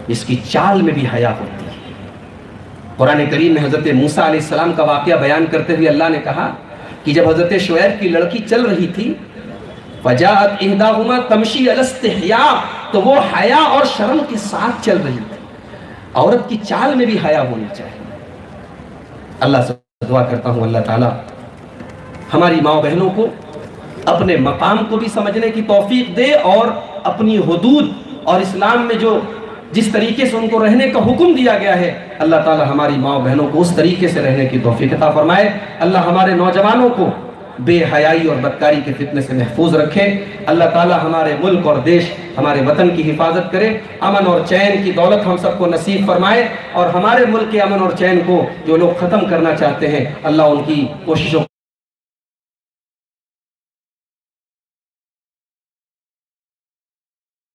جس کی چال میں بھی حیا ہوتی ہے۔ قرآن کریم میں حضرت موسیٰ علیہ السلام کا واقعہ بیان کرتے ہوئے اللہ نے کہا کہ جب حضرت شعیب کی لڑکی چل رہی تھی، فجاءت احداہما تمشی علی استحیاء، تو وہ حیا اور شرم کے ساتھ چل رہی تھی. عورت کی چال میں بھی حیا ہونی چاہیے. اللہ سے دعا کرتا ہوں اللہ تعالیٰ ہماری ماں بہنوں کو اپنے مقام کو بھی سمجھنے کی توفیق دے، اور اپنی حدود اور اسلام میں جو جس طریقے سے ان کو رہنے کا حکم دیا گیا ہے، اللہ تعالیٰ ہماری ماں بہنوں کو اس طریقے سے رہنے کی توفیق عطا فرمائے. اللہ ہمارے نوجوانوں کو بے حیائی اور بدکاری کے فتنے سے محفوظ رکھے. اللہ تعالیٰ ہمارے ملک اور دیش، ہمارے وطن کی حفاظت کرے. امن اور چین کی دولت ہم سب کو نصیب فرمائے، اور ہمارے ملک کے امن اور چین کو جو لوگ ختم کرنا چاہتے ہیں، اللہ ان کی کوششوں